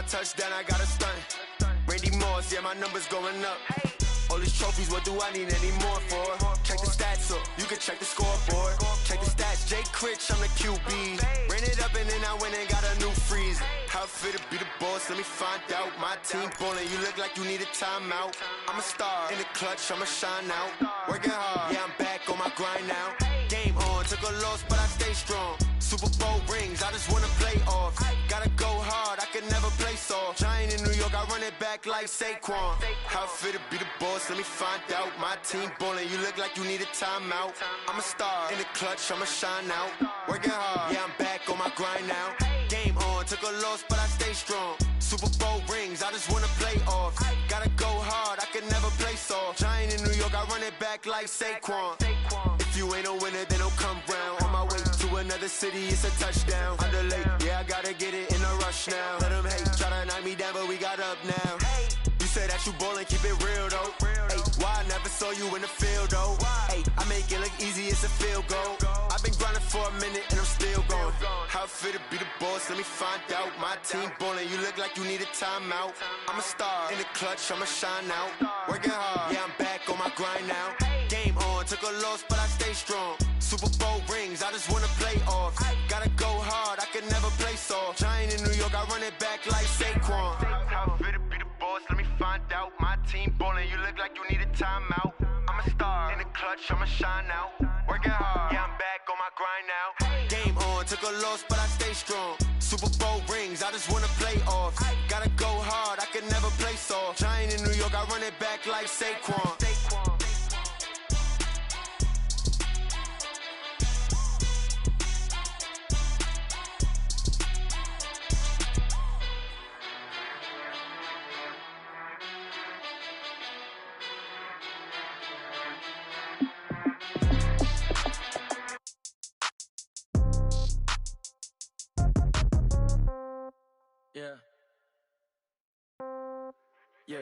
touchdown, I got a stunt. Randy Moss, yeah, my numbers going up. All these trophies, what do I need any more for? Check the stats up, you can check the scoreboard. Check the stats, Jay Critch, I'm the QB. Ran it up and then I went and got a new freeze. How it feel to be the boss, let me find out. My team ballin', you look like you need a timeout. I'm a star, in the clutch, I'ma shine out. Working hard, yeah, I'm back on my grind now. Game on, took a loss, but I stay strong. Super Bowl rings, I just wanna play off. Gotta go hard, I can never play soft. Giant in New York, I run it back like Saquon. How it feel to be the boss, let me find out. My team ballin', you look like you need a timeout. I'm a star, in the clutch, I'ma shine out. Working hard, yeah, I'm back on my grind now. Game on, took a loss, but I stay strong. Super Bowl rings, I just wanna play off. Gotta go hard, I can never play soft. Giant in New York, I run it back like Saquon. If you ain't a winner, then don't come round. On my way to another city, it's a touchdown. Underlay, yeah, I gotta get it in a rush now. Let them hate, try to knock me down, but we got up now. You said that you ballin', keep it real though. Hey, why I never saw you in the field though? Hey, I make it look easy, it's a field goal. I've been grinding for a minute and I'm still going. How it feel to be the boss, let me find out. My team ballin', you look like you need a timeout. I'm a star, in the clutch, I'ma shine out. Working hard, yeah, I'm back on my grind now. Game on, took a loss, but I stay strong. Super Bowl rings, I just wanna play off. Gotta go hard, I can never play soft. Giant in New York, I run it back like Saquon. How it feel to be the boss, let me find out. My team ballin', you look like you need a timeout. I'm a star, in the clutch, I'ma shine out. Working hard, yeah, I'm back on my grind now. Game on, took a loss, but I stay strong. Super Bowl rings, I just wanna play off. Gotta go hard, I can never play soft. Giant in New York, I run it back like Saquon. Yeah. Yeah.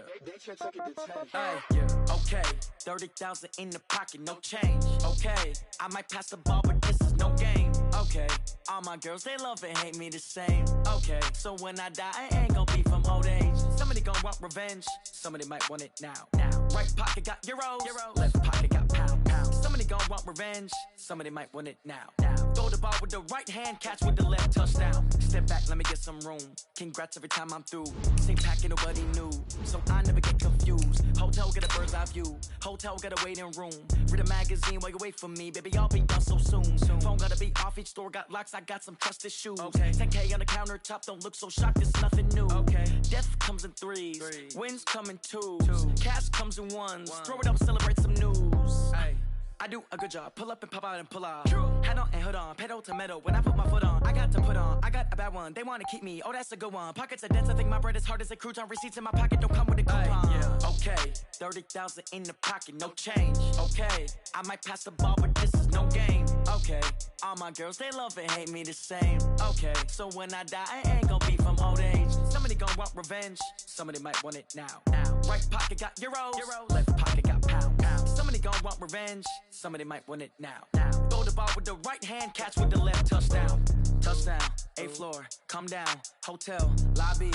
Hey, yeah. Okay. 30,000 in the pocket, no change. Okay. I might pass the ball, but this is no game. Okay. All my girls, they love and hate me the same. Okay. So when I die, I ain't gon' be from old age. Somebody gon' want revenge. Somebody might want it now. Right pocket got euros. Left pocket got pounds. Somebody gon' want revenge. Somebody might want it now. Throw the ball with the right hand, catch with the left, touchdown. Step back, let me get some room. Congrats every time I'm through. Same packet, nobody knew, so I never get confused. Hotel get a bird's eye view. Hotel got a waiting room. Read a magazine while you wait for me, baby. I'll be done so soon. Phone gotta be off. Each store got locks. I got some trusted shoes. Okay. 10K on the countertop. Don't look so shocked. It's nothing new. Okay. Death comes in threes. Wins come in twos. Cash comes in ones. Throw it up, celebrate some news. Ay. I do a good job, pull up and pop out and pull off. Head on and hood on, pedal to metal. When I put my foot on, I got to put on. I got a bad one, they wanna keep me. Oh, that's a good one. Pockets are dense, I think my bread is hard as a crouton. Receipts in my pocket don't come with a coupon. Yeah. Okay, 30,000 in the pocket, no change. Okay, I might pass the ball, but this is no game. Okay, all my girls, they love and hate me the same. Okay, so when I die, I ain't gon' be from old age. Somebody gon' want revenge, somebody might want it now. Right pocket got euros. Left pocket got pounds. Somebody gon' want revenge, somebody might want it now. Throw the ball with the right hand, catch with the left, touchdown. Touchdown, 8th floor, come down. Hotel, lobby.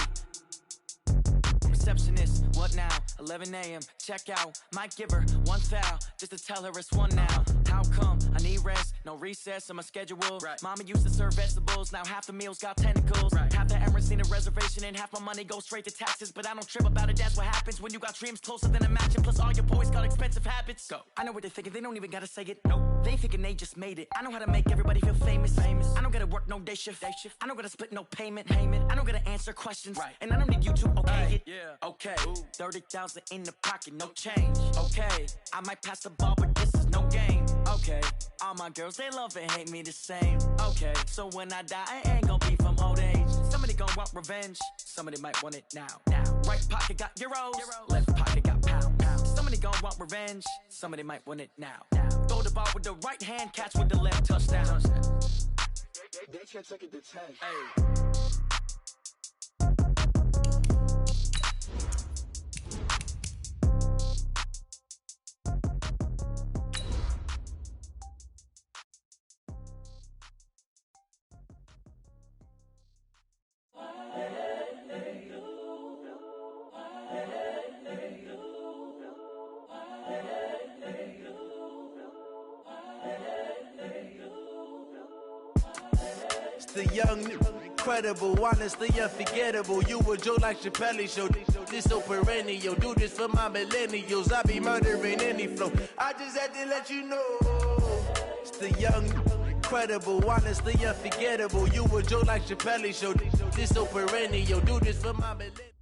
Receptionist, what now? 11 a.m., check out. Might give her one foul, just to tell her it's one now. How come? I need rest, no recess in my schedule. Right. Mama used to serve vegetables, now half the meals got tentacles. Right. Half the Emirates need a reservation and half my money goes straight to taxes. But I don't trip about it, that's what happens when you got dreams closer than a match. And plus all your boys got expensive habits. Go. I know what they're thinking, they don't even gotta say it. Nope. They thinking they just made it. I know how to make everybody feel famous. I don't gotta work no day shift. I don't gotta split no payment. I don't gotta answer questions. Right. And I don't need you to okay it. Yeah. Okay. 30,000 in the pocket, no change. Okay. I might pass the ball, but this is no game. Okay. All my girls, they love and hate me the same. Okay. So when I die, I ain't gon' be from old age. Somebody gon' want revenge. Somebody might want it now. Right pocket got euros. Left pocket got pounds. Somebody gon' want revenge. Somebody might want it now. Throw the ball with the right hand, catch with the left, touchdown. They can't take it to 10. Hey. the young, incredible, honestly unforgettable. You a Joe like Chappelle show. This so perennial. Do this for my millennials. I be murdering any flow. I just had to let you know. It's the young, incredible, honestly unforgettable. You a Joe like Chappelle show. This so perennial. Do this for my millennials.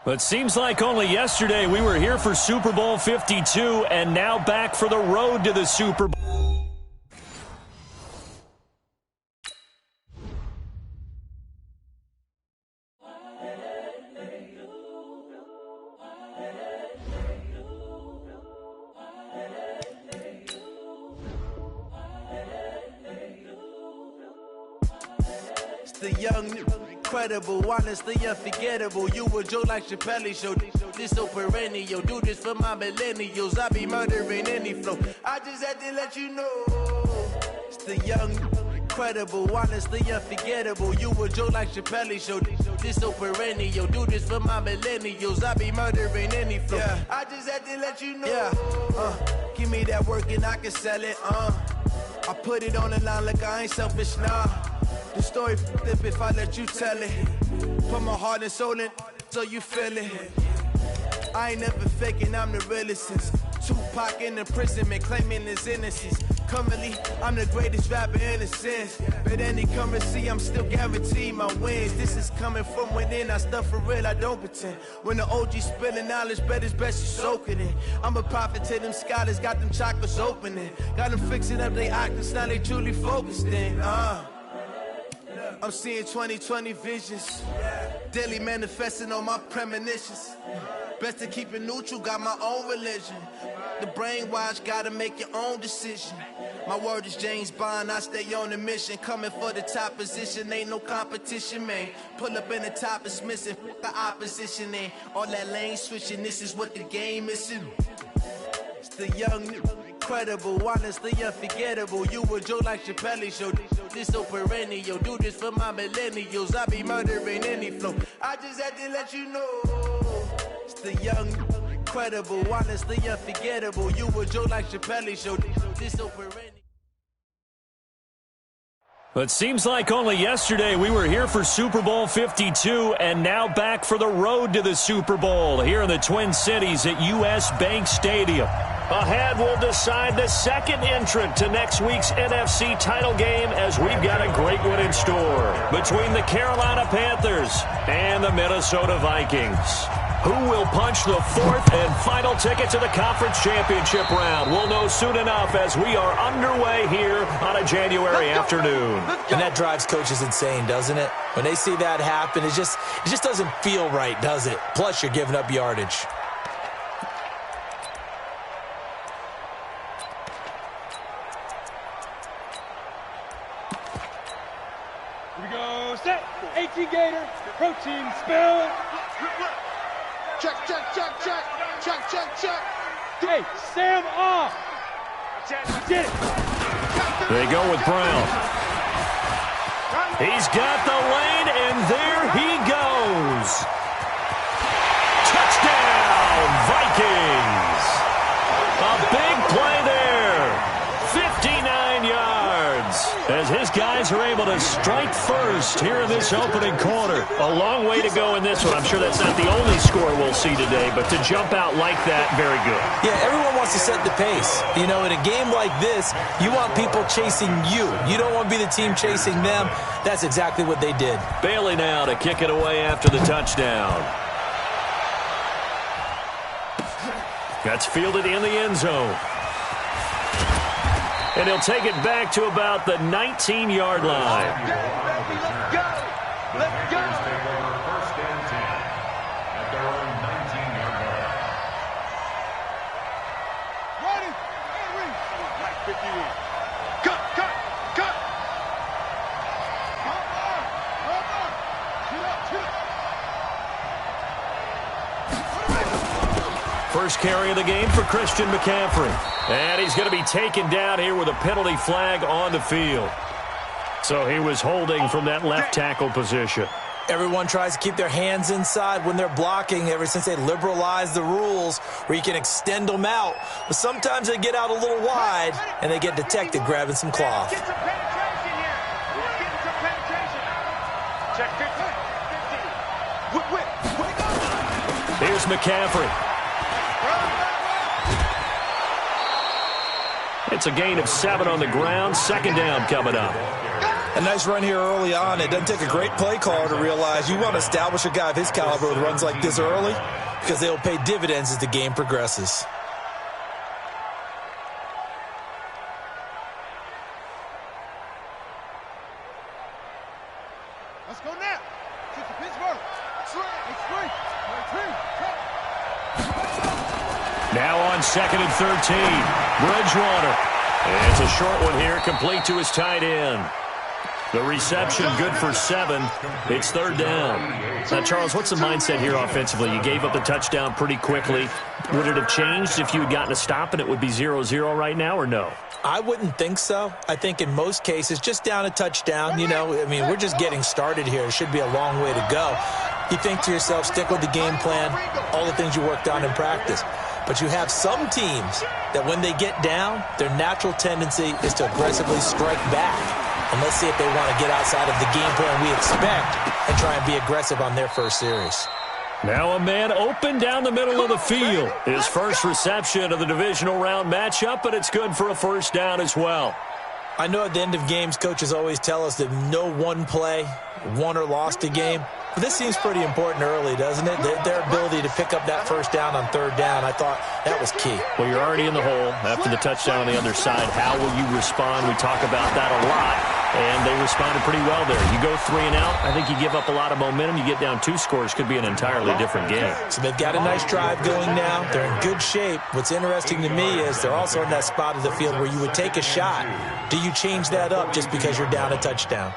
But seems like only yesterday we were here for Super Bowl 52 and now back for the road to the Super Bowl. It's the young, incredible, honestly unforgettable. You a Joe like Chappelle show. This so perennial. Do this for my millennials. I be murdering any flow. I just had to let you know. It's the young, incredible, honestly unforgettable. You a Joe like Chappelle show. This so perennial. Do this for my millennials. I be murdering any flow. Yeah. I just had to let you know. Yeah. Give me that work and I can sell it. I put it on the line like I ain't selfish, nah. The story flip if I let you tell it. Put my heart and soul in so you feel it. I ain't never faking, I'm the realest since Tupac in imprisonment, claiming his innocence. Currently, I'm the greatest rapper in a sense. But any currency, I'm still guaranteed my wins. This is coming from within, I stuff for real, I don't pretend. When the OG spilling knowledge, bet it's best you soak it in. I'm a prophet to them scholars, got them chakras opening. Got them fixing up they octaves, now they truly focused in. I'm seeing 2020 visions, daily manifesting on my premonitions. Best to keep it neutral, got my own religion. The brainwash, gotta make your own decision. My word is James Bond, I stay on the mission. Coming for the top position, ain't no competition, man. Pull up in the top, it's missing, the opposition ain't. All that lane switching, this is what the game is. It's the young, incredible, honestly unforgettable. You a Joe like Chappelle show. This so perennial. Do this for my millennials. I be murdering any flow. I just had to let you know. It's the young, incredible, honestly unforgettable. You a Joe like Chappelle show. This so perennial. But seems like only yesterday we were here for Super Bowl 52 and now back for the road to the Super Bowl here in the Twin Cities at US Bank Stadium. Ahead, we'll decide the second entrant to next week's NFC title game as we've got a great one in store between the Carolina Panthers and the Minnesota Vikings. Who will punch the fourth and final ticket to the conference championship round? We'll know soon enough as we are underway here on a January afternoon. And that drives coaches insane, doesn't it? When they see that happen, it just doesn't feel right, does it? Plus, you're giving up yardage. Here we go, set, 18 Gator, protein spill. Check, check, check, check, check, check, check. Hey, Sam off. Did it. They go with Brown. He's got the lane, and there he goes. Touchdown, Vikings. A big play there. 59 yards. As his guys are able to strike first here in this opening quarter. A long way to go in this one. I'm sure that's not the only score we'll see today, but to jump out like that, very good. Yeah, everyone wants to set the pace. You know, in a game like this, you want people chasing you. You don't want to be the team chasing them. That's exactly what they did. Bailey now to kick it away after the touchdown. That's fielded in the end zone. And he'll take it back to about the 19-yard line. Let's go. Let's go. First and 10 at their own 19-yard line. Ready. Like 50 weeks. Cut, cut, cut. First carry of the game for Christian McCaffrey. And he's going to be taken down here with a penalty flag on the field. So he was holding from that left tackle position. Everyone tries to keep their hands inside when they're blocking ever since they liberalized the rules where you can extend them out. But sometimes they get out a little wide and they get detected grabbing some cloth. Get some penetration here. Let's get some penetration. Check 50. Here's McCaffrey. It's a gain of 7 on the ground. Second down coming up. A nice run here early on. It doesn't take a great play caller to realize you want to establish a guy of his caliber with runs like this early because they will pay dividends as the game progresses. Let's go now. Shoot the Pittsburgh. Now on 2nd and 13. Bridgewater. And it's a short one here, complete to his tight end. The reception good for 7. It's 3rd down. Now, Charles, what's the mindset here offensively? You gave up the touchdown pretty quickly. Would it have changed if you had gotten a stop and it would be 0-0 right now, or no? I wouldn't think so. I think in most cases, just down a touchdown, we're just getting started here. It should be a long way to go. You think to yourself, stick with the game plan, all the things you worked on in practice. But you have some teams that when they get down, their natural tendency is to aggressively strike back. And let's see if they want to get outside of the game plan we expect and try and be aggressive on their first series. Now a man open down the middle of the field. His first reception of the divisional round matchup, but it's good for a first down as well. I know at the end of games, coaches always tell us that no one play won or lost a game. But this seems pretty important early, doesn't it? Their ability to pick up that first down on 3rd down, I thought that was key. Well, you're already in the hole after the touchdown on the other side. How will you respond? We talk about that a lot, and they responded pretty well there. You go 3 and out, I think you give up a lot of momentum. You get down 2 scores, could be an entirely different game. So they've got a nice drive going now. They're in good shape. What's interesting to me is they're also in that spot of the field where you would take a shot. Do you change that up just because you're down a touchdown?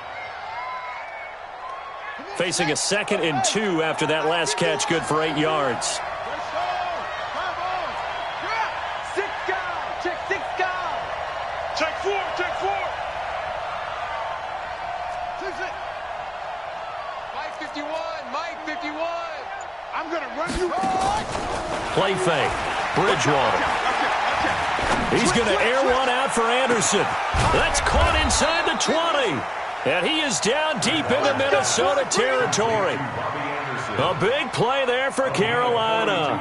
Facing a 2nd and 2 after that last catch, good for 8 yards. Check 6 guys. Check 4. Mike 51. I'm going to run you. Play fake. Bridgewater. He's going to air one out for Anderson. That's caught inside the 20. And he is down deep into Minnesota territory. A big play there for Carolina.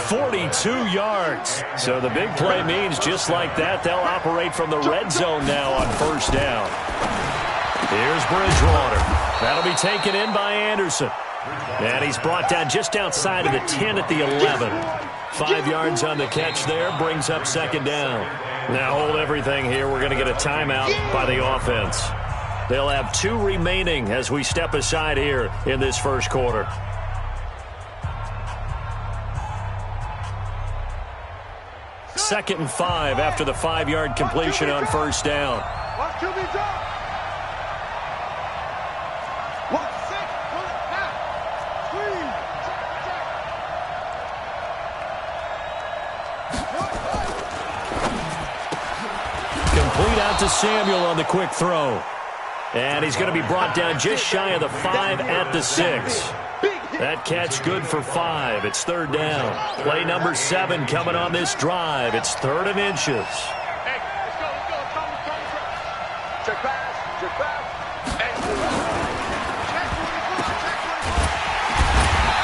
42 yards. So the big play means just like that, they'll operate from the red zone now on first down. Here's Bridgewater. That'll be taken in by Anderson. And he's brought down just outside of the 10 at the 11. 5 yards on the catch there, brings up 2nd down. Now hold everything here. We're going to get a timeout by the offense. They'll have 2 remaining as we step aside here in this first quarter. Second and 5 after the 5-yard completion on first down. Complete out to Samuel on the quick throw. And he's going to be brought down just shy of the 5 at the 6. That catch good for 5. It's 3rd down. Play number 7 coming on this drive. It's 3rd and inches. Hey, let's go. Check pass.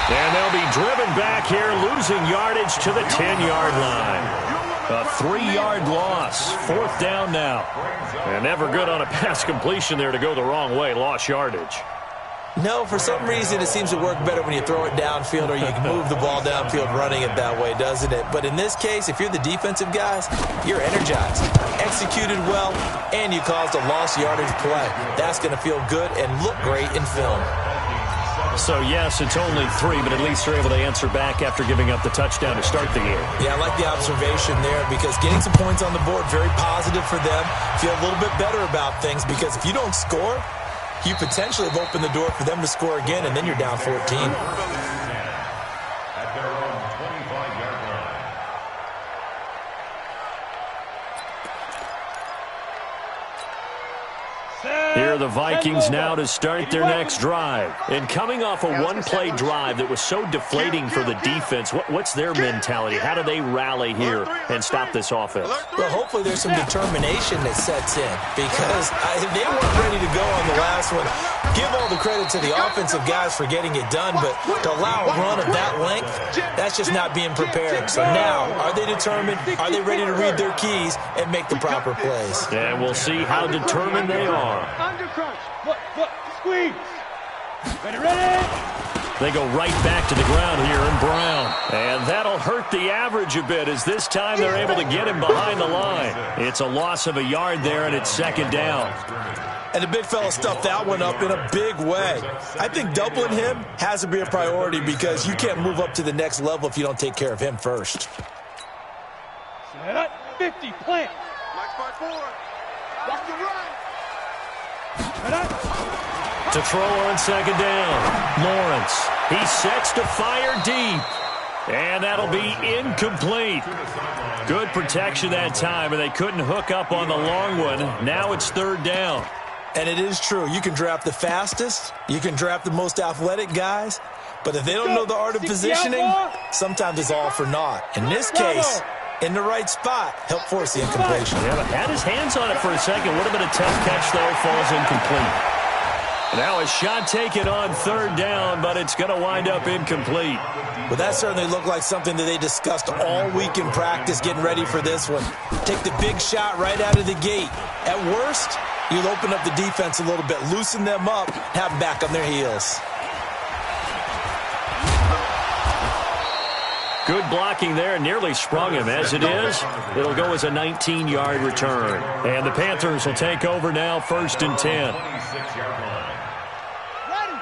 And they'll be driven back here, losing yardage to the 10-yard line. A 3-yard loss. 4th down now. And never good on a pass completion there to go the wrong way. Lost yardage. No, for some reason it seems to work better when you throw it downfield or you can move the ball downfield running it that way, doesn't it? But in this case, if you're the defensive guys, you're energized, executed well, and you caused a lost yardage play. That's going to feel good and look great in film. So, yes, it's only 3, but at least they're able to answer back after giving up the touchdown to start the game. Yeah, I like the observation there because getting some points on the board, very positive for them. Feel a little bit better about things because if you don't score, you potentially have opened the door for them to score again, and then you're down 14. At their own 25-yard line. Here Here are the Vikings now to start their next drive. And coming off a one-play drive that was so deflating for the defense, what's their mentality? How do they rally here and stop this offense? Well, hopefully there's some determination that sets in because they weren't ready to go on the last one. Give all the credit to the offensive guys for getting it done, but to allow a run of that length, that's just not being prepared. So now, are they determined? Are they ready to read their keys and make the proper plays? And we'll see how determined they are. Under crunch. Look, squeeze. Ready. They go right back to the ground here in Brown. And that'll hurt the average a bit as this time they're able to get him behind the line. It's a loss of a yard there, and it's second down. And the big fella stuffed that one up in a big way. I think doubling him has to be a priority because you can't move up to the next level if you don't take care of him first. Set up, 50, plant. Mike's by 4. Watch the run. Set up. To throw on second down. Lawrence. He sets to fire deep. And that'll be incomplete. Good protection that time, and they couldn't hook up on the long one. Now it's third down. And it is true. You can draft the fastest. You can draft the most athletic guys. But if they don't know the art of positioning, sometimes it's all for naught. In this case, in the right spot, help force the incompletion. Yeah, but had his hands on it for a second. Would have been a tough catch, though. Falls incomplete. Now a shot taken on third down, but it's going to wind up incomplete. Well, that certainly looked like something that they discussed all week in practice getting ready for this one. Take the big shot right out of the gate. At worst, you'll open up the defense a little bit, loosen them up, have them back on their heels. Good blocking there, nearly sprung him. As it is, it'll go as a 19-yard return. And the Panthers will take over now, 1st and 10.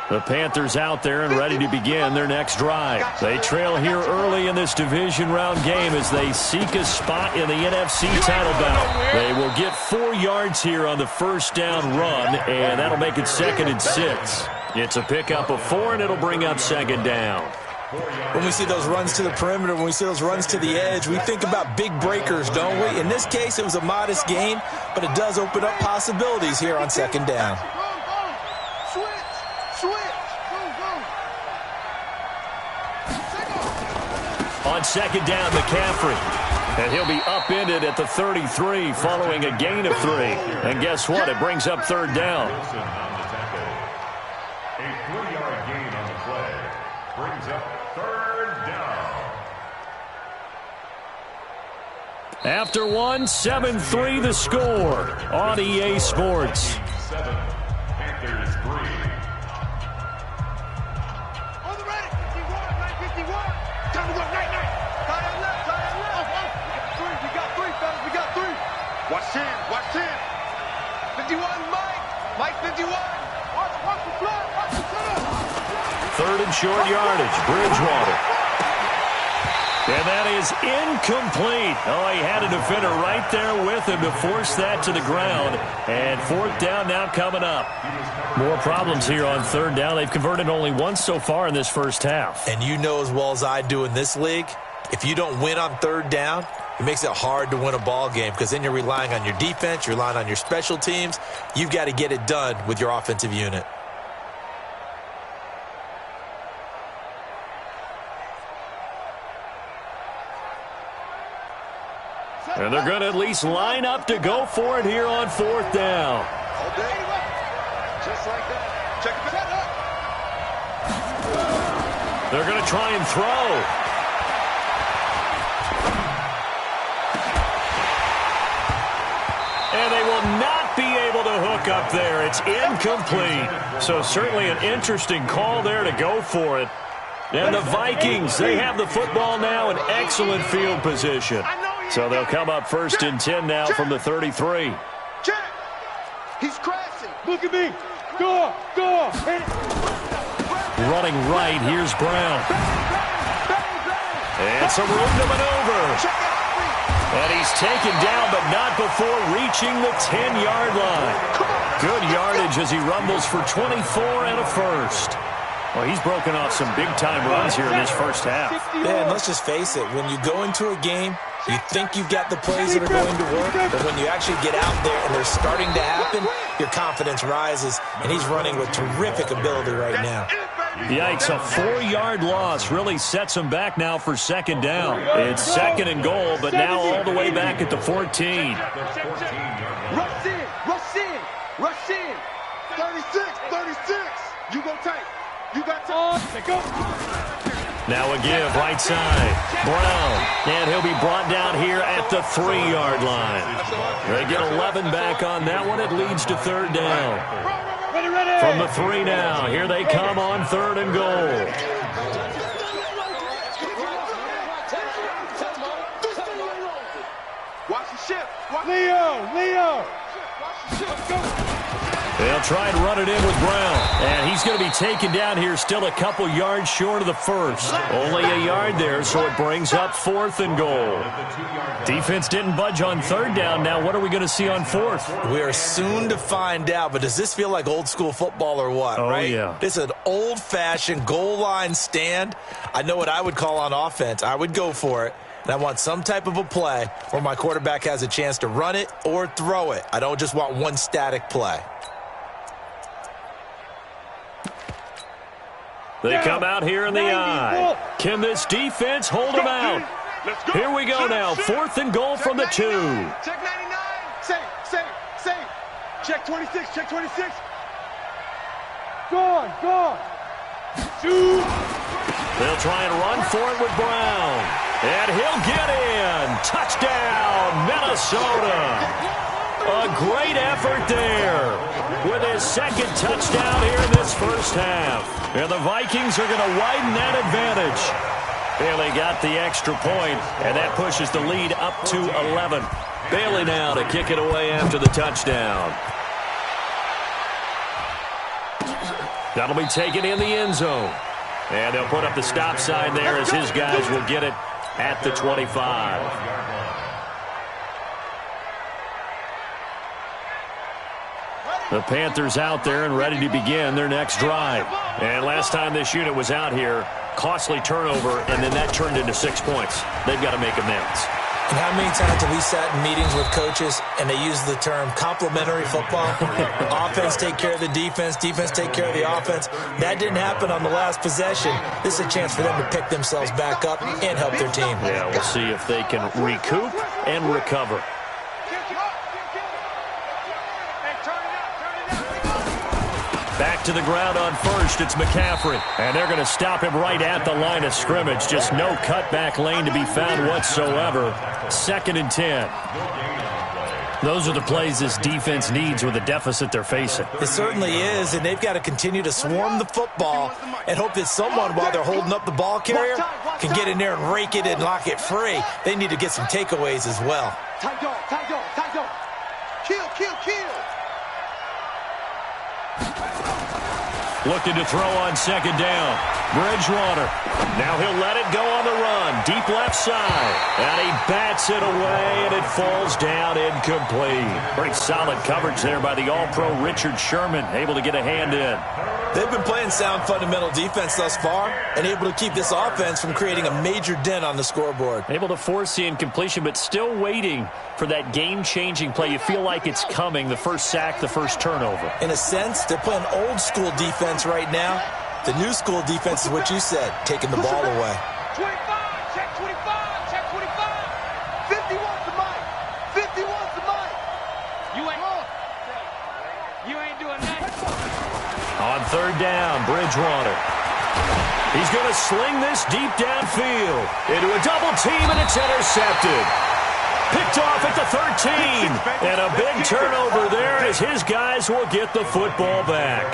The Panthers out there and ready to begin their next drive. They trail here early in this division round game as they seek a spot in the NFC title bout. They will get 4 yards here on the first down run, and that'll make it 2nd and 6. It's a pickup of 4, and it'll bring up second down. When we see those runs to the perimeter, when we see those runs to the edge, we think about big breakers, don't we? In this case, it was a modest gain, but it does open up possibilities here on second down. On second down, McCaffrey. And he'll be upended at the 33 following a gain of 3. And guess what? It brings up third down. A 3-yard gain on the play brings up third down. After 1, 7-3 the score on EA Sports. 7, Panthers 3. On the ready. 51, 951. Time to go, night. Tie that left. We got 3, fellas. We got 3. Watch 10. 51, Mike 51. Watch the flat. Watch the center. 3rd and short yardage, Bridgewater. And that is incomplete. Oh, he had a defender right there with him to force that to the ground. And 4th down now coming up. More problems here on 3rd down. They've converted only once so far in this first half. And you know as well as I do in this league, if you don't win on 3rd down, it makes it hard to win a ball game because then you're relying on your defense, you're relying on your special teams. You've got to get it done with your offensive unit. And they're going to at least line up to go for it here on 4th down. All day. Just like that. Check it out. They're going to try and throw. And they will not be able to hook up there. It's incomplete. So certainly an interesting call there to go for it. And the Vikings, they have the football now in excellent field position. So they'll come up 1st and 10 now from the 33. Check. He's crashing. Look at me. Go. Hit it. Running right, here's Brown. And some room to maneuver. And he's taken down, but not before reaching the 10-yard line. Good yardage as he rumbles for 24 and a first. Well, he's broken off some big-time runs here in this first half. Yeah, and let's just face it. When you go into a game, you think you've got the plays that are going to work, but when you actually get out there and they're starting to happen, your confidence rises, and he's running with terrific ability right now. Yikes, a 4-yard loss really sets him back now for second down. It's second and goal, but now all the way back at the 14. Rush in, rush in, rush in. 36, 36. You go tight. You got time. Now a give, right side. Brown, and he'll be brought down here at the 3-yard line. They get 11 back on that one. It leads to third down. From the 3 now, here they come on third and goal. Watch the ship. Leo. They'll try and run it in with Brown. And he's going to be taken down here still a couple yards short of the first. Only a yard there, so it brings up fourth and goal. Defense didn't budge on third down. Now what are we going to see on fourth? We are soon to find out, but does this feel like old school football or what, right? Yeah. This is an old-fashioned goal line stand. I know what I would call on offense. I would go for it. And I want some type of a play where my quarterback has a chance to run it or throw it. I don't just want one static play. They come out here in the eye. Can this defense hold them out? Here we go now. Fourth and goal from the 2. Check 99. Safe. Check 26. Check 26. Gone. Shoot. They'll try and run for it with Brown. And he'll get in. Touchdown, Minnesota. A great effort there with his second touchdown here in this first half. And the Vikings are going to widen that advantage. Bailey got the extra point, and that pushes the lead up to 11. Bailey now to kick it away after the touchdown. That'll be taken in the end zone. And they'll put up the stop sign there as his guys will get it at the 25. The Panthers out there and ready to begin their next drive. And last time this unit was out here, costly turnover, and then that turned into 6 points. They've got to make amends. And how many times have we sat in meetings with coaches and they use the term complementary football? Offense take care of the defense, defense take care of the offense. That didn't happen on the last possession. This is a chance for them to pick themselves back up and help their team. Yeah, we'll see if they can recoup and recover. Back to the ground on first, it's McCaffrey. And they're going to stop him right at the line of scrimmage. Just no cutback lane to be found whatsoever. 2nd and 10. Those are the plays this defense needs with the deficit they're facing. It certainly is, and they've got to continue to swarm the football and hope that someone, while they're holding up the ball carrier, can get in there and rake it and lock it free. They need to get some takeaways as well. Tight dog. Kill. Looking to throw on 2nd down. Bridgewater. Now he'll let it go on the run. Deep left side. And he bats it away, and it falls down incomplete. Pretty solid coverage there by the All-Pro Richard Sherman. Able to get a hand in. They've been playing sound fundamental defense thus far and able to keep this offense from creating a major dent on the scoreboard. Able to force the incompletion, but still waiting for that game-changing play. You feel like it's coming, the first sack, the first turnover. In a sense, they're playing old-school defense right now. The new school defense is what you said, taking the ball away. 25, check 25, check 25. 51's the mic. 51's the mic. You ain't doing that. On 3rd down, Bridgewater. He's going to sling this deep downfield into a double team, and it's intercepted. Picked off at the 13. And a big turnover there as his guys will get the football back.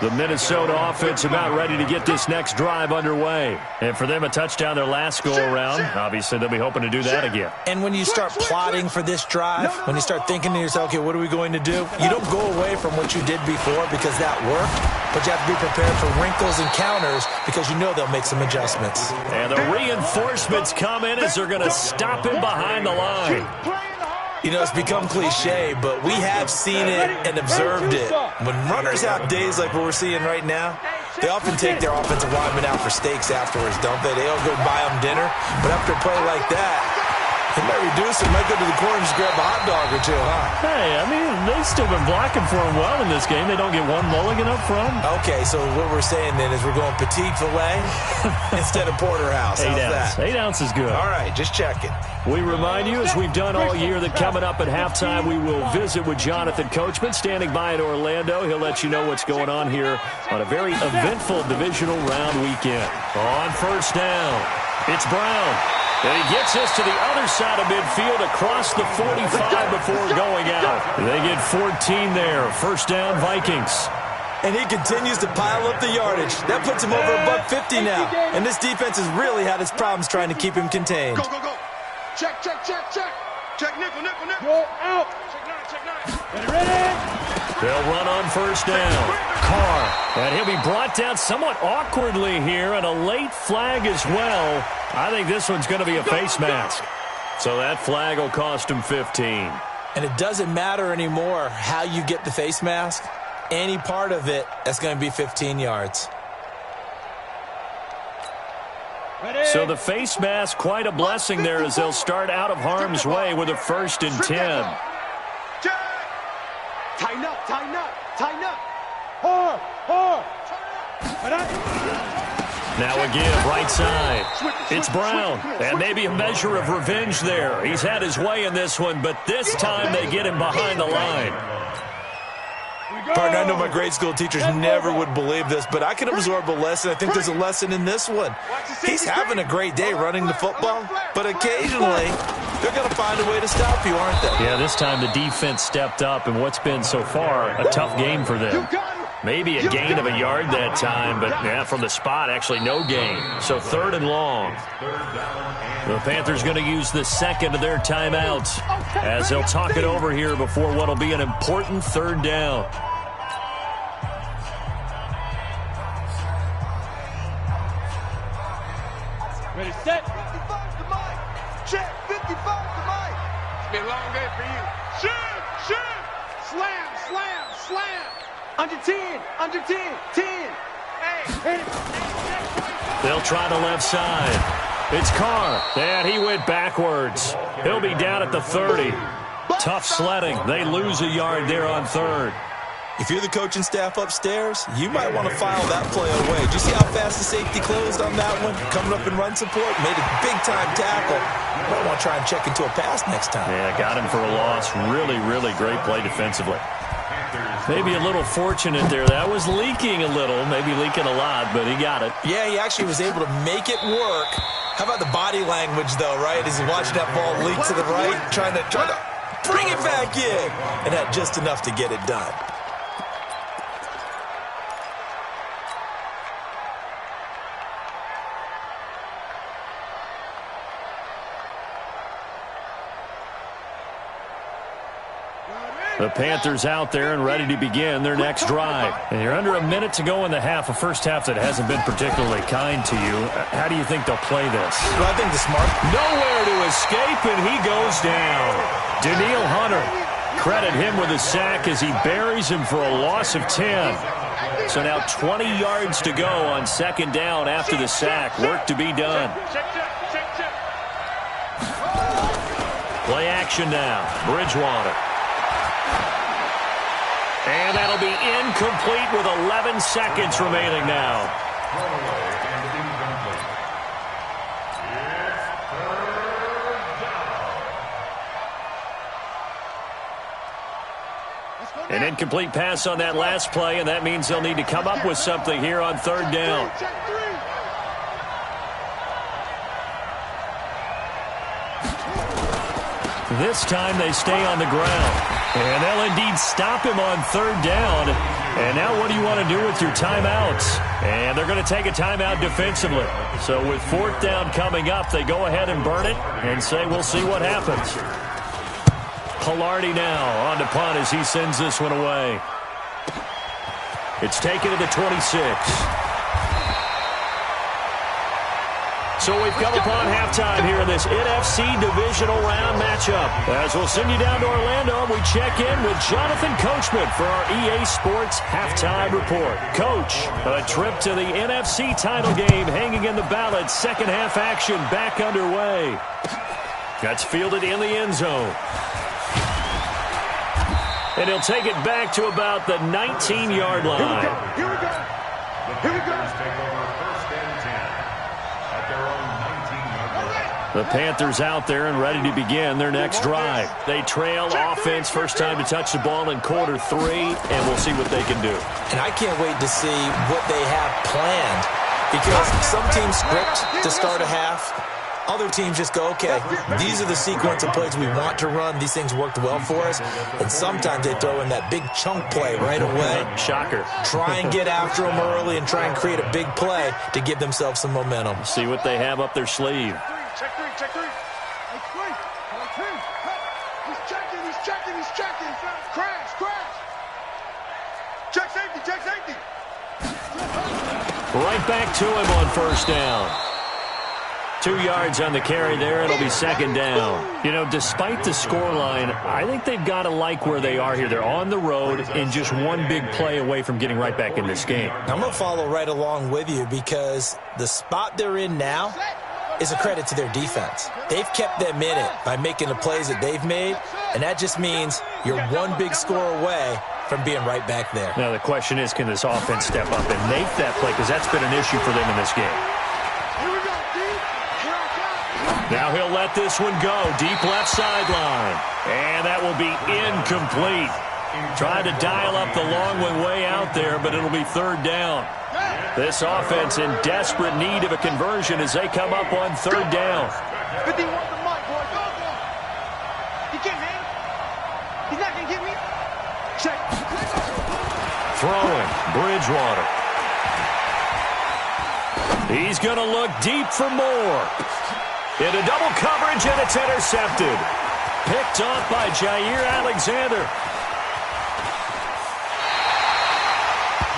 The Minnesota offense about ready to get this next drive underway. And for them, a touchdown their last go-around. Obviously, they'll be hoping to do that again. And when you start plotting for this drive, when you start thinking to yourself, okay, what are we going to do? You don't go away from what you did before because that worked, but you have to be prepared for wrinkles and counters because you know they'll make some adjustments. And the reinforcements come in as they're going to stop him behind the line. You know, it's become cliche, but we have seen it and observed it. When runners have days like what we're seeing right now, They often take their offensive linemen out for steaks afterwards, don't they? They all go buy them dinner. But after a play like that, they might reduce it, might go to the corner and just grab a hot dog or two, huh? Hey, I mean, they've still been blocking for him well in this game. They don't get one mulligan up front. Okay, so what we're saying then is we're going petite filet instead of porterhouse. How's that? 8 ounce is good. All right, just checking. We remind you, as we've done all year, that coming up at halftime, we will visit with Jonathan Coachman, standing by in Orlando. He'll let you know what's going on here on a very eventful divisional round weekend. On first down, it's Brown. And he gets us to the other side of midfield across the 45 before going out. They get 14 there. First down, Vikings. And he continues to pile up the yardage. That puts him over $150 now. And this defense has really had its problems trying to keep him contained. Go, go, go. Check, check, check, check. Check nickel, nickel, nickel. Go out. Check nine. Ready? They'll run on first down. Carr. And he'll be brought down somewhat awkwardly here, and a late flag as well. I think this one's going to be a face mask. So that flag will cost him 15. And it doesn't matter anymore how you get the face mask. Any part of it, that's going to be 15 yards. Ready? So the face mask, quite a blessing there as they'll start out of harm's way with a 1st and 10. Tighten up, tighten up, tighten up. Hard. Now a give, right side. It's Brown. And maybe a measure of revenge there. He's had his way in this one, but this time they get him behind the line. Partner, I know my grade school teachers never would believe this, but I can absorb a lesson. I think there's a lesson in this one. He's having a great day running the football, but occasionally they're going to find a way to stop you, aren't they? Yeah, this time the defense stepped up in what's been so far a tough game for them. Maybe a gain of a yard that time, but yeah, from the spot, actually no gain. So 3rd and long. The Panthers going to use the second of their timeouts as they'll talk it over here before what will be an important 3rd down. Ready, set. 55 to Mike. Check, 55 to Mike. It's been a long day for you. Shoot. Slam. Under 10, 10. Hey. They'll try the left side. It's Carr. And he went backwards. He'll be down at the 30. Tough sledding. They lose a yard there on 3rd. If you're the coaching staff upstairs, you might want to file that play away. Did you see how fast the safety closed on that one? Coming up in run support, made a big-time tackle. Might want to try and check into a pass next time. Yeah, got him for a loss. Really, really great play defensively. Maybe a little fortunate there. That was leaking a little, maybe leaking a lot, but he got it. Yeah, he actually was able to make it work. How about the body language, though, right? As he's watching that ball leak to the right, trying to bring it back in, and had just enough to get it done. The Panthers out there and ready to begin their next drive. And you're under a minute to go in the half, a first half that hasn't been particularly kind to you. How do you think they'll play this? Well, I think the smart... Nowhere to escape, and he goes down. Daniil Hunter, credit him with a sack as he buries him for a loss of 10. So now 20 yards to go on 2nd down after the sack. Work to be done. Play action now. Bridgewater. And that'll be incomplete with 11 seconds remaining now. An incomplete pass on that last play, and that means they'll need to come up with something here on 3rd down. This time they stay on the ground. And they'll indeed stop him on 3rd down. And now what do you want to do with your timeouts? And they're going to take a timeout defensively. So with 4th down coming up, they go ahead and burn it and say we'll see what happens. Pilardi now on to punt as he sends this one away. It's taken to the 26. So we've come upon halftime here in this NFC divisional round matchup. As we'll send you down to Orlando, we check in with Jonathan Coachman for our EA Sports Halftime Report. Coach, a trip to the NFC title game hanging in the balance. Second half action back underway. That's fielded in the end zone. And he'll take it back to about the 19-yard line. Here we go. Here we go. Take over first and 10 at their own 19-yard line. The Panthers out there and ready to begin their next drive. They trail offense, first time to touch the ball in quarter 3, and we'll see what they can do. And I can't wait to see what they have planned, because some teams script to start a half. Other teams just go, okay, these are the sequence of plays we want to run. These things worked well for us. And sometimes they throw in that big chunk play right away. Shocker. Try and get after them early and try and create a big play to give themselves some momentum. See what they have up their sleeve. Check three. Check three. He's checking. Crash. Check safety. Right back to him on first down. 2 yards on the carry there. It'll be second down. You know, despite the scoreline, I think they've got to like where they are here. They're on the road and just one big play away from getting right back in this game. I'm going to follow right along with you, because the spot they're in now is a credit to their defense. They've kept them in it by making the plays that they've made, and that just means you're one big score away from being right back there. Now the question is, can this offense step up and make that play? Because that's been an issue for them in this game. Now he'll let this one go. Deep left sideline. And that will be incomplete. Tried to dial up the long one way out there, but it'll be third down. This offense in desperate need of a conversion as they come up on third down. 51 the mic, boy. Go. He can't hang. He's not going to get me. Check. Throwing. Bridgewater. He's going to look deep for more. Into double coverage, and it's intercepted. Picked off by Jair Alexander.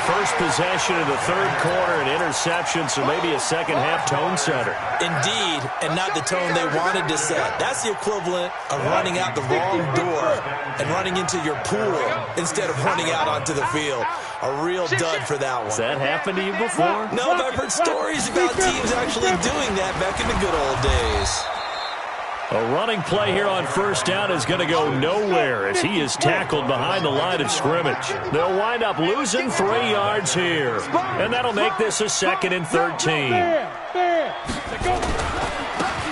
First possession of the third quarter, an interception, so maybe a second-half tone setter. Indeed, and not the tone they wanted to set. That's the equivalent of running out the wrong door and running into your pool instead of running out onto the field. A real dud for that one. Has that happened to you before? No, but I've heard stories about teams actually doing that back in the good old days. A running play here on first down is going to go nowhere as he is tackled behind the line of scrimmage. They'll wind up losing 3 yards here, and that'll make this a 2nd and 13.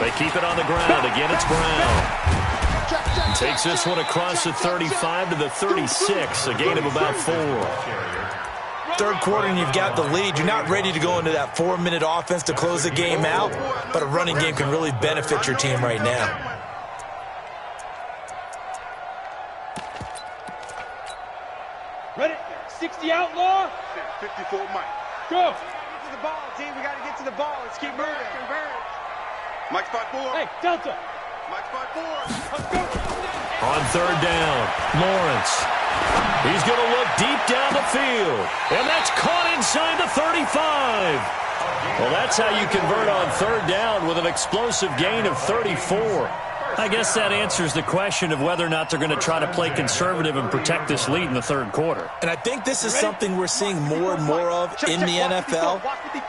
They keep it on the ground. Again, it's Brown. Takes this one across the 35 to the 36, a gain of about 4. Third quarter and you've got the lead. You're not ready to go into that 4-minute offense to close the game out, but a running game can really benefit your team right now. Ready? 60 outlaw. 54 Mike. Go. Get to the ball, team. We got to get to the ball. Let's keep moving. Mike spot 4. Hey, Delta. Mike spot 4. Let's go. On third down, Lawrence. He's going to look deep down the field. And that's caught inside the 35. Well, that's how you convert on third down with an explosive gain of 34. I guess that answers the question of whether or not they're going to try to play conservative and protect this lead in the third quarter. And I think this is something we're seeing more and more of in the NFL.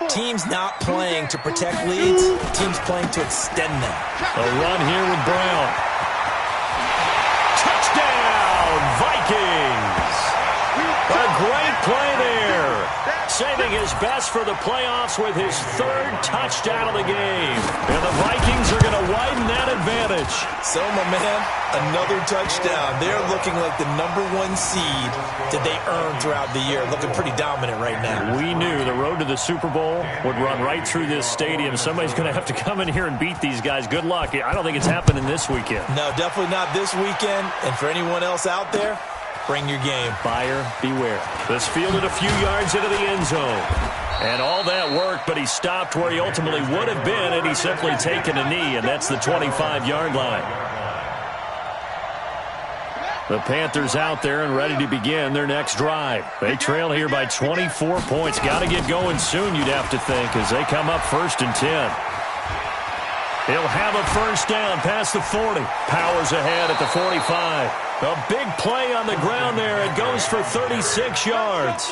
Teams not playing to protect leads, teams playing to extend them. A run here with Brown. Touchdown, Vikings! A great play there. Saving his best for the playoffs with his 3rd touchdown of the game. And the Vikings are going to widen that advantage. So, my man, another touchdown. They're looking like the #1 seed that they earned throughout the year. Looking pretty dominant right now. We knew the road to the Super Bowl would run right through this stadium. Somebody's going to have to come in here and beat these guys. Good luck. I don't think it's happening this weekend. No, definitely not this weekend. And for anyone else out there, bring your game. Buyer beware. This fielded a few yards into the end zone. And all that worked, but he stopped where he ultimately would have been had he simply taken a knee, and that's the 25-yard line. The Panthers out there and ready to begin their next drive. They trail here by 24 points. Got to get going soon, you'd have to think, as they come up 1st and 10. He'll have a first down past the 40. Powers ahead at the 45. A big play on the ground there. It goes for 36 yards.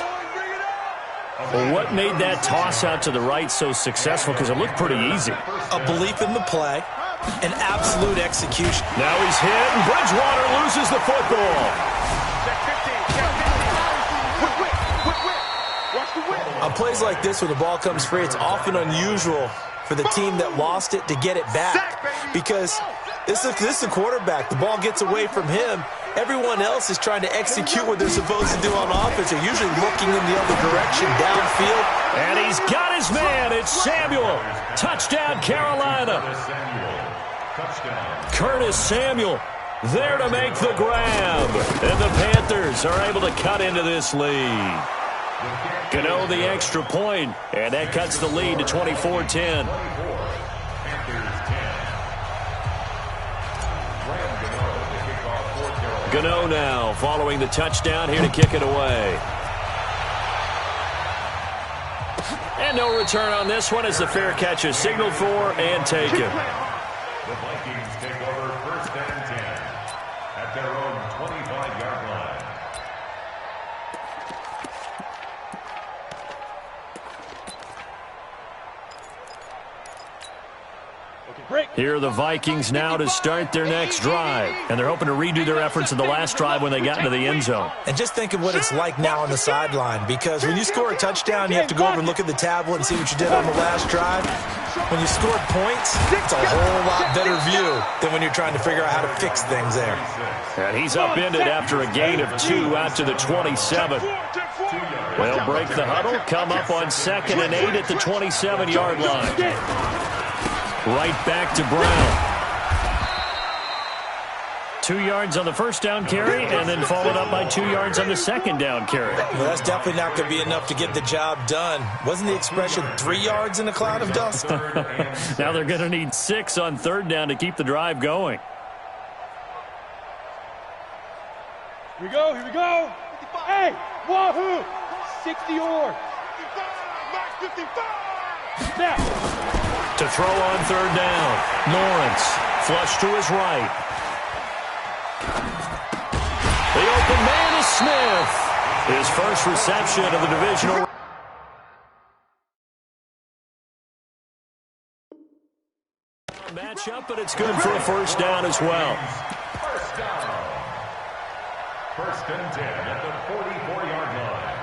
Well, what made that toss out to the right so successful? Because it looked pretty easy. A belief in the play, an absolute execution. Now he's hit, and Bridgewater loses the football. On plays like this, when the ball comes free, it's often unusual for the team that lost it to get it back. Because this is the quarterback. The ball gets away from him. Everyone else is trying to execute what they're supposed to do on offense. They're usually looking in the other direction, downfield. And he's got his man. It's Samuel. Touchdown, Carolina. Curtis Samuel there to make the grab. And the Panthers are able to cut into this lead. Gano the extra point, and that cuts the lead to 24-10. Gano now following the touchdown here to kick it away. And no return on this one as the fair catch is signaled for and taken. The Vikings take over first and 10 at their own 25-yard line. Here are the Vikings now to start their next drive. And they're hoping to redo their efforts in the last drive when they got into the end zone. And just think of what it's like now on the sideline. Because when you score a touchdown, you have to go over and look at the tablet and see what you did on the last drive. When you scored points, it's a whole lot better view than when you're trying to figure out how to fix things there. And he's upended after a gain of 2 out to the 27. They'll break the huddle, come up on 2nd and 8 at the 27-yard line. Right back to Brown. 2 yards on the first down carry, and then followed up by 2 yards on the second down carry. Well, that's definitely not going to be enough to get the job done. Wasn't the expression 3 yards in a cloud of dust? Now they're going to need 6 on third down to keep the drive going. Here we go, here we go. Hey, wahoo! 60 yards. 55. Snap. To throw on third down. Lawrence, flush to his right. The open man is Smith. His first reception of the divisional. Matchup, but it's good for a first down as well. First down. First and 10 at the 44-yard line.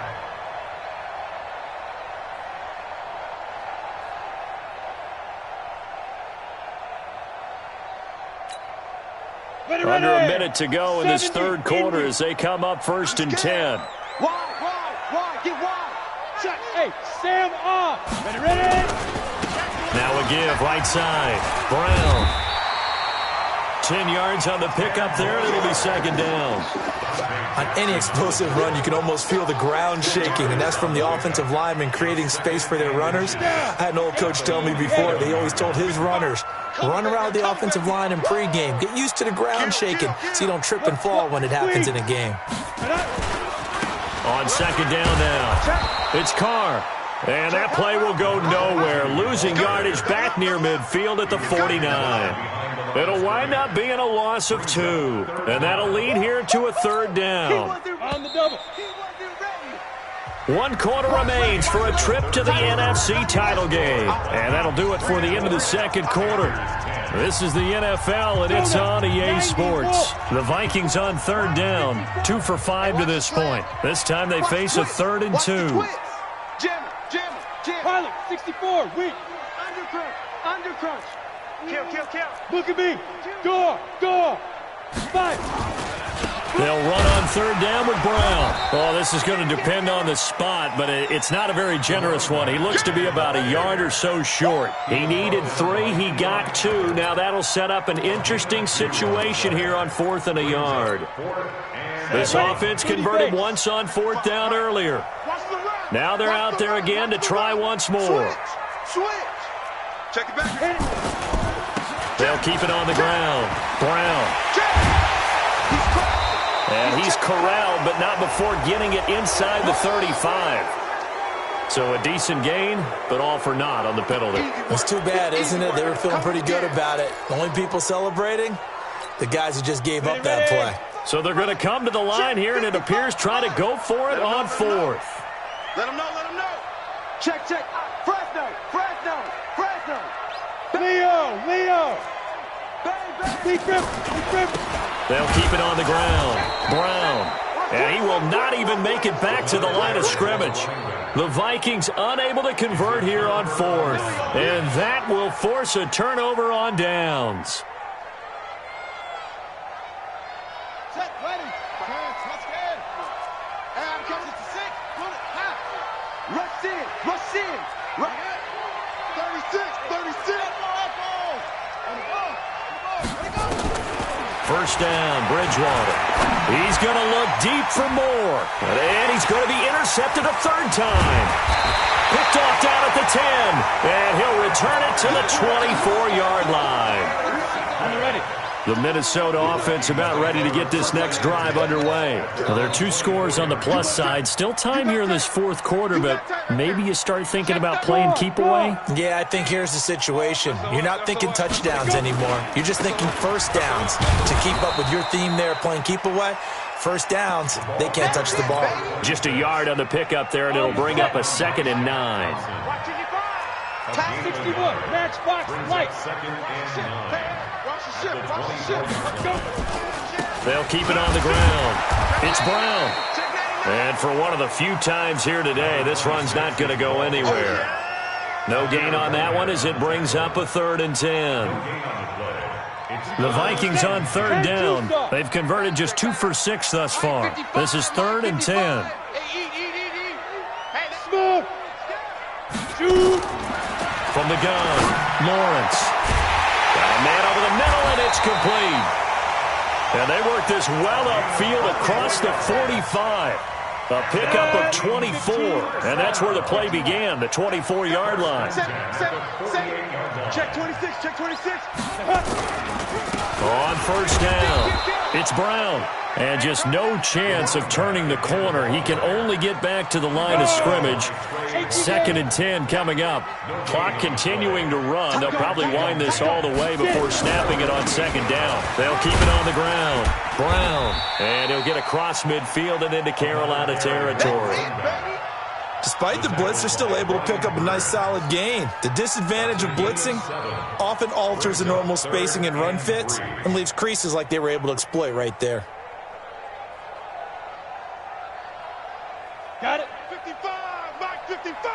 Under a minute to go in this third quarter as they come up first and 10. Wide, get wide. Shot, hey, Sam off. Ready? Now a give, right side. Brown. 10 yards on the pickup there, and it'll be second down. On any explosive run, you can almost feel the ground shaking, and that's from the offensive linemen creating space for their runners. I had an old coach tell me before, they always told his runners, run around the offensive line in pregame. Get used to the ground shaking so you don't trip and fall when it happens in a game. On second down now, it's Carr. And that play will go nowhere. Losing yardage back near midfield at the 49. It'll wind up being a loss of 2. And that'll lead here to a third down. On the double. 1 quarter remains for a trip to the NFC title game. And that'll do it for the end of the second quarter. This is the NFL, and it's on EA Sports. The Vikings on third down, 2 for 5 to this point. This time they face a 3rd and 2. Pilot, 64, weak. Undercrunch. Kill. Look at me. Go. Fight. They'll run on third down with Brown. Oh, this is going to depend on the spot, but it's not a very generous one. He looks to be about a yard or so short. He needed 3. He got 2. Now that'll set up an interesting situation here on 4th and a yard. This offense converted once on 4th down earlier. Now they're out there again to try once more. Switch. Check it back. They'll keep it on the ground. Brown. And he's corralled, but not before getting it inside the 35. So a decent gain, but all for naught on the penalty. It's too bad, isn't it? They were feeling pretty good about it. The only people celebrating, the guys who just gave up that play. So they're going to come to the line here, and it appears try to go for it on fourth. Let them know, let them know. Check. Fresno. Leo. Bang. They'll keep it on the ground. Brown. And he will not even make it back to the line of scrimmage. The Vikings unable to convert here on fourth. And that will force a turnover on downs. Set, ready. Let's get. And comes it to 6. Pull it. Rush in. 36. First down, Bridgewater. He's going to look deep for more. And he's going to be intercepted a third time. Picked off down at the 10. And he'll return it to the 24-yard line. I'm ready. The Minnesota offense about ready to get this next drive underway. Well, there are 2 scores on the plus side. Still time here in this fourth quarter, but maybe you start thinking about playing keep away? Yeah, I think here's the situation. You're not thinking touchdowns anymore. You're just thinking first downs. To keep up with your theme there, playing keep away, first downs, they can't touch the ball. Just a yard on the pickup there, and it'll bring up a 2nd and 9. Top 61, matchbox, light. They'll keep it on the ground. It's Brown. And for one of the few times here today, this run's not going to go anywhere. No gain on that one as it brings up a 3rd and 10. The Vikings on 3rd down. They've converted just 2 for 6 thus far. This is 3rd and 10. Smooth. Shoot. From the gun, Lawrence. Got a man over the middle, and it's complete. And they work this well upfield across the 45. A pickup of 24, and that's where the play began, the 24-yard line. Check 26. On first down, it's Brown. And just no chance of turning the corner. He can only get back to the line of scrimmage. 2nd and 10 coming up. Clock continuing to run. They'll probably wind this all the way before snapping it on 2nd down. They'll keep it on the ground. Brown. And he'll get across midfield and into Carolina territory. Despite the blitz, they're still able to pick up a nice solid gain. The disadvantage of blitzing often alters the normal spacing and run fits and leaves creases like they were able to exploit right there. Got it. 55, Mike 55.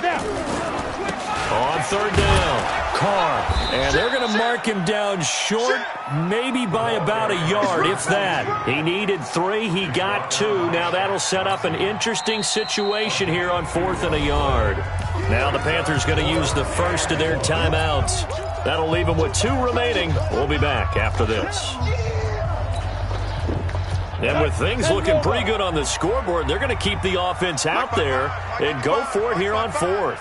Now. On 3rd down, Carr. And they're going to mark him down short, maybe by about a yard, if that. He needed 3, he got 2. Now that'll set up an interesting situation here on 4th and a yard. Now the Panthers going to use the first of their timeouts. That'll leave them with 2 remaining. We'll be back after this. And with things looking pretty good on the scoreboard, they're going to keep the offense out there and go for it here on 4th.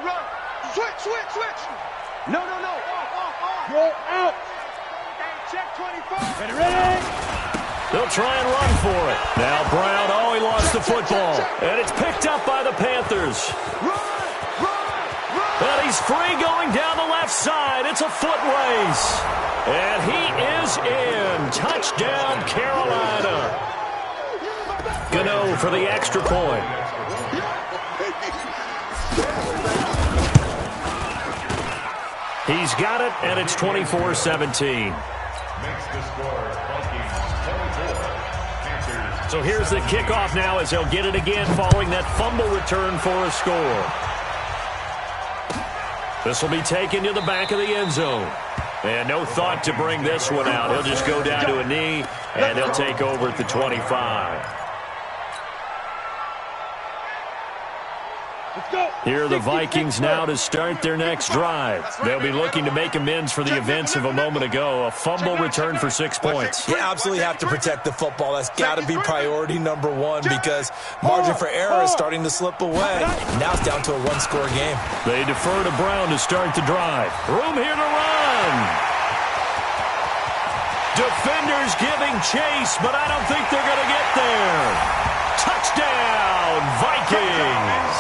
Run. Switch. No. Off. Roll out. Check 24. Ready. They'll try and run for it. Now Brown, he lost the football. And it's picked up by the Panthers. Run. And he's free going down the left side. It's a foot race. And he is in. Touchdown, Carolina. Gano for the extra point. He's got it, and it's 24-17. So here's the kickoff now as they'll get it again following that fumble return for a score. This will be taken to the back of the end zone. And no thought to bring this one out. He'll just go down to a knee, and he'll take over at the 25. Here are the Vikings now to start their next drive. They'll be looking to make amends for the events of a moment ago. A fumble return for 6 points. You absolutely have to protect the football. That's got to be priority number 1 because margin for error is starting to slip away. Now it's down to a 1-score game. They defer to Brown to start the drive. Room here to run. Defenders giving chase, but I don't think they're going to get there. Touchdown, Vikings.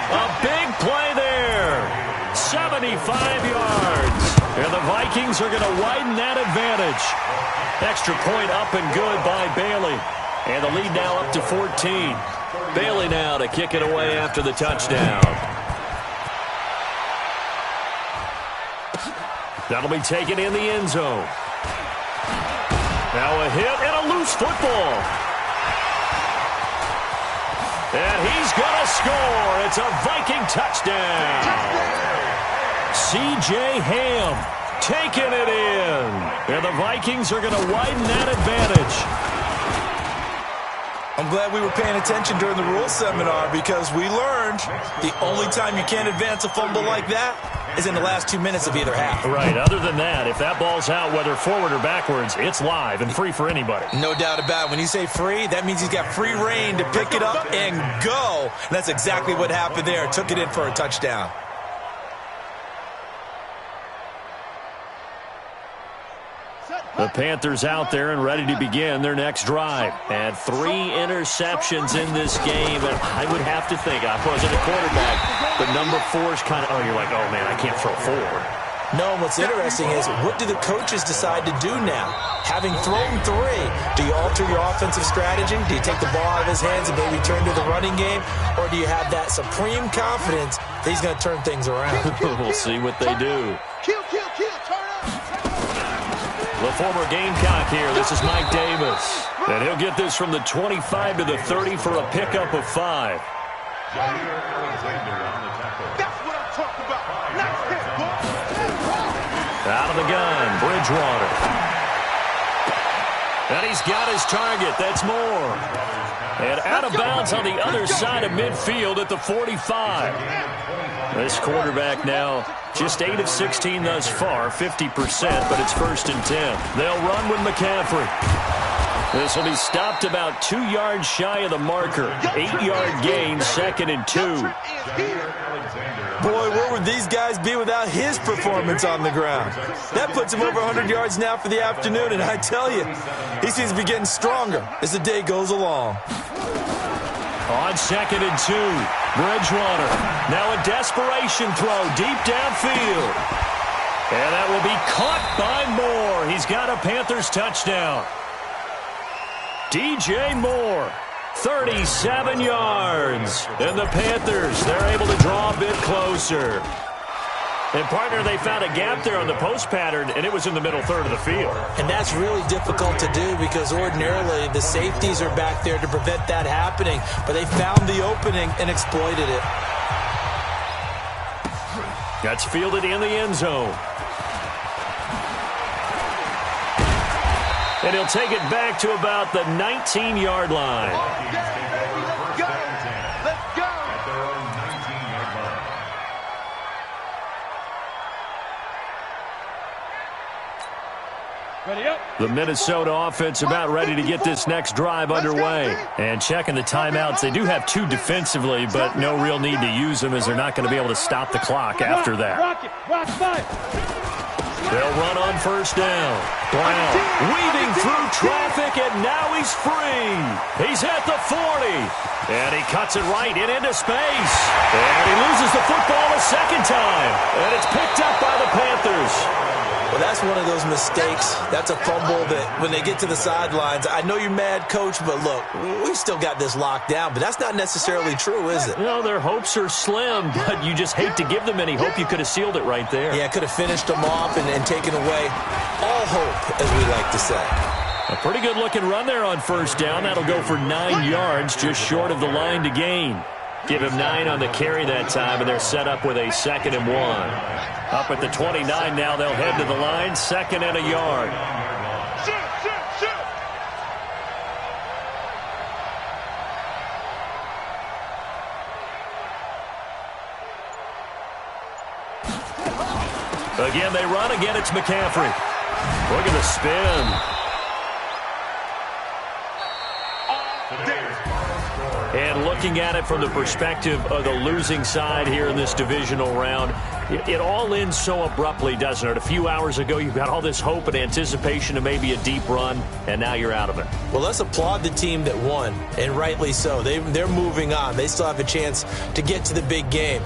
A big play there. 75 yards. And the Vikings are going to widen that advantage. Extra point up and good by Bailey. And the lead now up to 14. Bailey now to kick it away after the touchdown. That'll be taken in the end zone. Now a hit and a loose football. And he's going to score. It's a Viking touchdown. C.J. Ham taking it in. And the Vikings are going to widen that advantage. I'm glad we were paying attention during the rules seminar because we learned the only time you can't advance a fumble like that is in the last 2 minutes of either half. Right. Other than that, if that ball's out, whether forward or backwards, it's live and free for anybody. No doubt about it. When you say free, that means he's got free reign to pick it up and go. And that's exactly what happened there. Took it in for a touchdown. The Panthers out there and ready to begin their next drive. And 3 interceptions in this game. And I would have to think, I wasn't a quarterback, but number 4 is kind of, oh, you're like, oh, man, I can't throw 4. No, what's interesting is what do the coaches decide to do now? Having thrown 3, do you alter your offensive strategy? Do you take the ball out of his hands and maybe turn to the running game? Or do you have that supreme confidence that he's going to turn things around? We'll see what they do. Kill, turn up. The former Gamecock here. This is Mike Davis. And he'll get this from the 25 to the 30 for a pickup of 5. That's what I'm talking about. Nice hit, boy. Out of the gun, Bridgewater. And he's got his target. That's Moore. And out of bounds on the other side of midfield at the 45. This quarterback now just 8 of 16 thus far, 50%, but it's 1st and 10. They'll run with McCaffrey. This will be stopped about 2 yards shy of the marker. 8-yard gain, 2nd and 2. Boy, where would these guys be without his performance on the ground? That puts him over 100 yards now for the afternoon, and I tell you, he seems to be getting stronger as the day goes along. On 2nd and 2, Bridgewater. Now a desperation throw deep downfield. And that will be caught by Moore. He's got a Panthers touchdown. DJ Moore, 37 yards. And the Panthers, they're able to draw a bit closer. And, partner, they found a gap there on the post pattern, and it was in the middle third of the field. And that's really difficult to do because ordinarily the safeties are back there to prevent that happening. But they found the opening and exploited it. That's fielded in the end zone. And he'll take it back to about the 19-yard line. Let's go. Let's go. Ready up. The Minnesota offense about ready to get this next drive underway. And checking the timeouts, they do have 2 defensively, but no real need to use them as they're not going to be able to stop the clock after that. Rock 5. They'll run on 1st down. Brown weaving through traffic, and now he's free. He's at the 40. And he cuts it right into space. And he loses the football a 2nd time. And it's picked up by the Panthers. Well, that's one of those mistakes. That's a fumble that when they get to the sidelines, I know you're mad, Coach, but look, we still got this locked down. But that's not necessarily true, is it? Well, their hopes are slim, but you just hate to give them any hope. You could have sealed it right there. Yeah, could have finished them off and taken away all hope, as we like to say. A pretty good-looking run there on 1st down. That'll go for 9 yards, just short of the line to gain. Give him 9 on the carry that time, and they're set up with a 2nd and 1. Up at the 29 now, they'll head to the line, 2nd and a yard. Again, they run. Again, it's McCaffrey. Look at the spin. And looking at it from the perspective of the losing side here in this divisional round, It all ends so abruptly, doesn't it? A few hours ago, you got all this hope and anticipation of maybe a deep run, and now you're out of it. Well, let's applaud the team that won, and rightly so. They're moving on. They still have a chance to get to the big game.